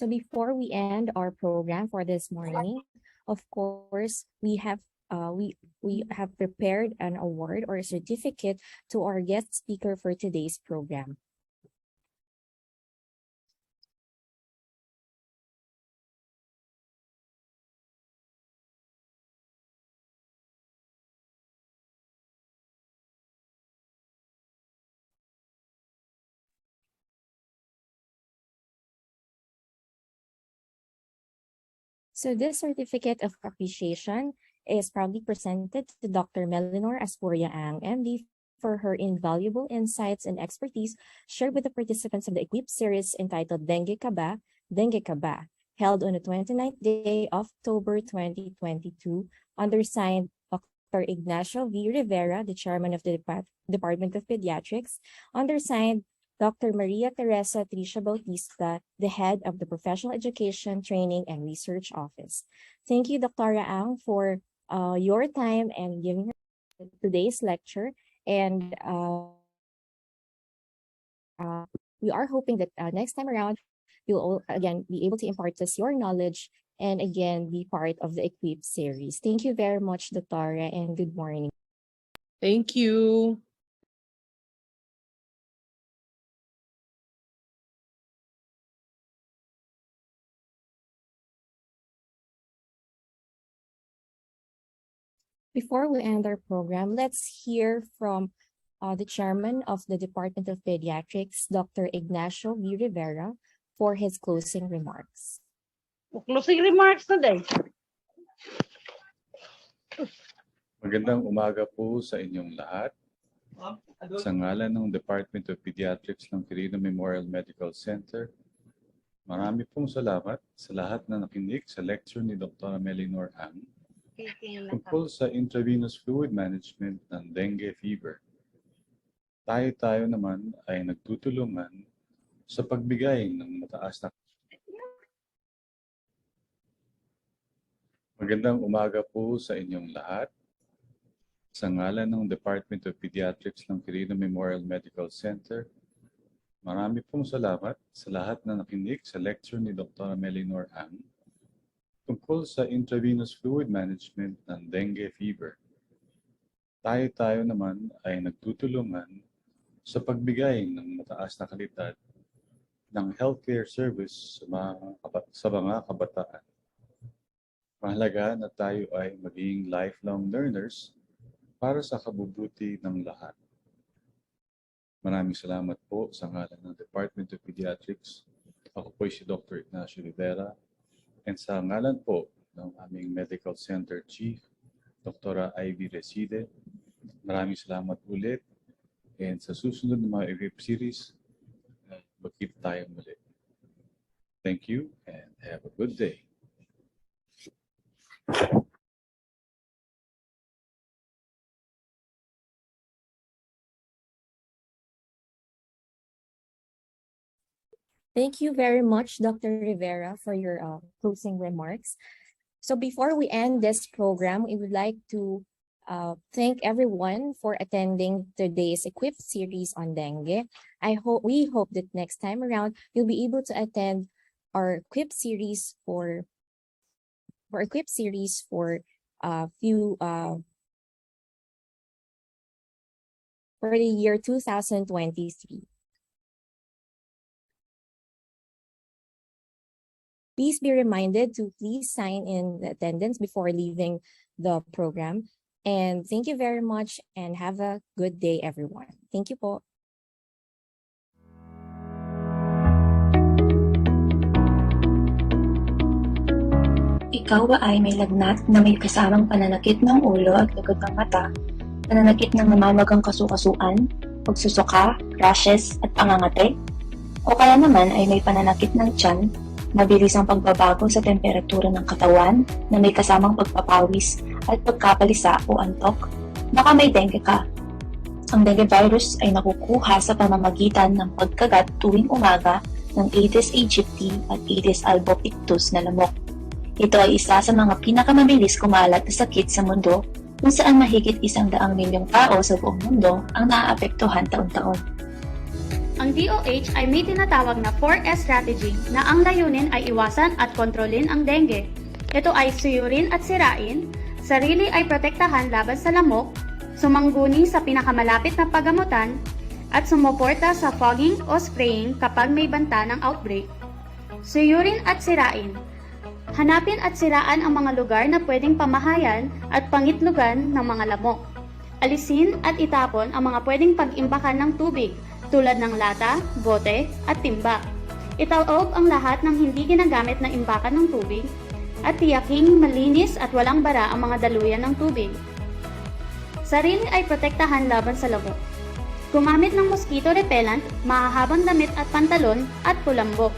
So before we end our program for this morning, of course, we have prepared an award or a certificate to our guest speaker for today's program. So this certificate of appreciation is proudly presented to Dr. Melinor Asporia-Ang, MD, for her invaluable insights and expertise shared with the participants of the EHQUIP series entitled Dengue, Kaba, held on the 29th day of October 2022, undersigned Dr. Ignacio V. Rivera, the chairman of the Department of Pediatrics, undersigned Dr. Maria Teresa Tricia Bautista, the head of the Professional Education, Training, and Research Office. Thank you, Dr. Ang, for your time and giving today's lecture. And we are hoping that next time around, you'll again be able to impart us your knowledge and again be part of the EHQUIP series. Thank you very much, Dr. and good morning. Thank you. Before we end our program, let's hear from the chairman of the Department of Pediatrics, Dr. Ignacio V. Rivera, for his closing remarks. Closing remarks today. Magandang umaga po sa inyong lahat. Sa ngalan ng Department of Pediatrics ng Quirino Memorial Medical Center, marami pong salamat sa lahat na nakinig sa lecture ni Dr. Melinor Ang tungkol sa intravenous fluid management ng dengue fever. Tayo naman ay nagtutulungan sa pagbigay ng mataas na. Magandang umaga po sa inyong lahat. Sa ngalan ng Department of Pediatrics ng Quirino Memorial Medical Center, marami pong salamat sa lahat na nakinig sa lecture ni Dr. Melinor Ang tungkol sa intravenous fluid management ng dengue fever. Tayo naman ay nagtutulungan sa pagbigay ng mataas na kalidad ng healthcare service sa mga kabataan. Mahalaga na tayo ay maging lifelong learners para sa kabubuti ng lahat. Maraming salamat po sa ngalan ng Department of Pediatrics. Ako po si Dr. Ignacio Rivera. And sa ngalan po ng aming Medical Center Chief, Dr. Ivy Reside, maraming salamat ulit. And sa susunod na mga EHQUIP series, magkita tayo muli. Thank you and have a good day. Thank you very much, Dr. Rivera, for your closing remarks. So before we end this program, we would like to thank everyone for attending today's EHQUIP series on dengue. We hope that next time around you'll be able to attend our EHQUIP series for the year 2023. Please be reminded to please sign in the attendance before leaving the program. And thank you very much and have a good day, everyone. Thank you po. Ikaw ba ay may lagnat na may kasamang pananakit ng ulo at likod ng mata, pananakit ng namamagang kasukasuan, pagsusuka, rashes at pangangate? O kaya naman ay may pananakit ng tiyan, mabilis ang pagbabago sa temperatura ng katawan na may kasamang pagpapawis at pagkapalisa o antok? Baka may dengue ka. Ang dengue virus ay nakukuha sa pamamagitan ng pagkagat tuwing umaga ng Aedes aegypti at Aedes albopictus na lamok. Ito ay isa sa mga pinakamabilis kumalat na sakit sa mundo kung saan mahigit 100 milyong tao sa buong mundo ang naaapektuhan taon-taon. Ang DOH ay may tinatawag na 4S strategy na ang layunin ay iwasan at kontrolin ang dengue. Ito ay suyurin at sirain, sarili ay protektahan laban sa lamok, sumangguni sa pinakamalapit na paggamutan, at sumuporta sa fogging o spraying kapag may banta ng outbreak. Suyurin at sirain. Hanapin at siraan ang mga lugar na pwedeng pamahayan at pangitlugan ng mga lamok. Alisin at itapon ang mga pwedeng pag-imbakan ng tubig tulad ng lata, bote, at timba. Itaob ang lahat ng hindi ginagamit na imbakan ng tubig at tiyaking malinis at walang bara ang mga daluyan ng tubig. Sarili ay protektahan laban sa lamok. Gumamit ng mosquito repellent, mahahabang damit at pantalon at kulambok.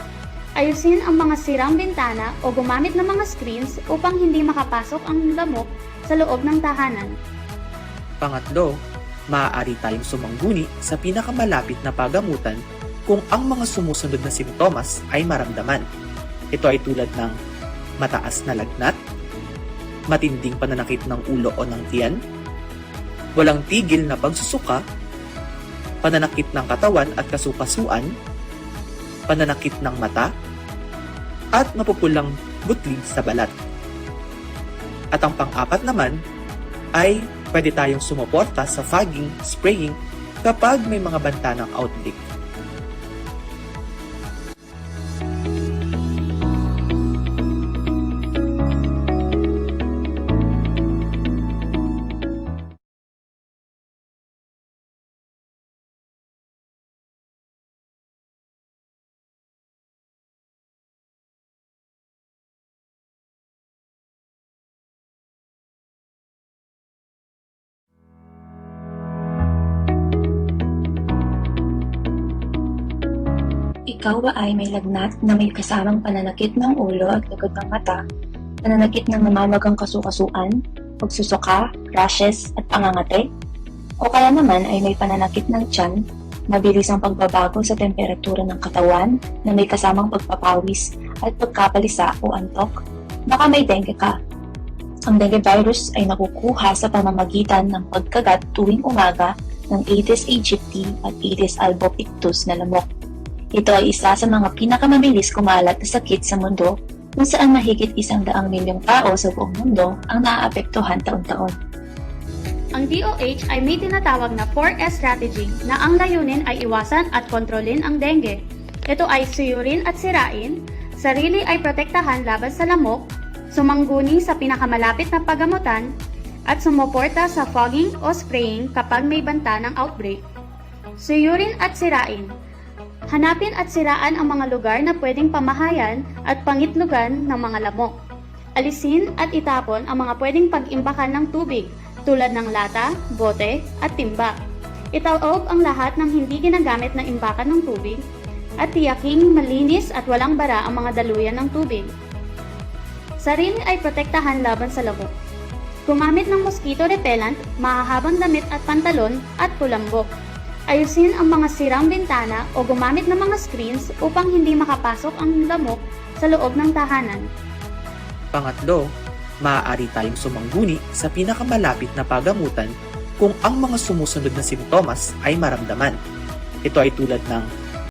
Ayusin ang mga sirang bintana o gumamit ng mga screens upang hindi makapasok ang lamok sa loob ng tahanan. Pangatlo, maaari tayong sumangguni sa pinakamalapit na pagamutan kung ang mga sumusunod na simptomas ay maramdaman. Ito ay tulad ng mataas na lagnat, matinding pananakit ng ulo o ng tiyan, walang tigil na pagsusuka, pananakit ng katawan at kasukasuan, pananakit ng mata, at mapupulang butlig sa balat. At ang pang-apat naman ay pwede tayong sumuporta sa fogging, spraying kapag may mga banta ng outbreak. Ikaw ba ay may lagnat na may kasamang pananakit ng ulo at likod ng mata, pananakit ng namamagang kasukasuan, pagsusuka, rashes at pangangate? O kaya naman ay may pananakit ng tiyan, mabilis ang pagbabago sa temperatura ng katawan na may kasamang pagpapawis at pagkapalisa o antok? Baka may dengue ka. Ang dengue virus ay nakukuha sa pamamagitan ng pagkagat tuwing umaga ng Aedes aegypti at Aedes albopictus na lamok. Ito ay isa sa mga pinakamabilis kumalat na sakit sa mundo kung saan mahigit 100 milyong tao sa buong mundo ang naaapektuhan taon-taon. Ang DOH ay may tinatawag na 4S strategy na ang layunin ay iwasan at kontrolin ang dengue. Ito ay suyurin at sirain, sarili ay protektahan laban sa lamok, sumangguni sa pinakamalapit na paggamutan, at sumuporta sa fogging o spraying kapag may banta ng outbreak. Suyurin at sirain. Hanapin at siraan ang mga lugar na pwedeng pamahayan at pangitlugan ng mga lamok. Alisin at itapon ang mga pwedeng pag-imbakan ng tubig tulad ng lata, bote, at timba. Itaob ang lahat ng hindi ginagamit na imbakan ng tubig at tiyaking malinis at walang bara ang mga daluyan ng tubig. Sarili ay protektahan laban sa lamok. Gumamit ng mosquito repellent, mahahabang damit at pantalon at kulambok. Ayusin ang mga sirang bintana o gumamit ng mga screens upang hindi makapasok ang lamok sa loob ng tahanan. Pangatlo, maaari tayong sumangguni sa pinakamalapit na pagamutan kung ang mga sumusunod na simptomas ay maramdaman. Ito ay tulad ng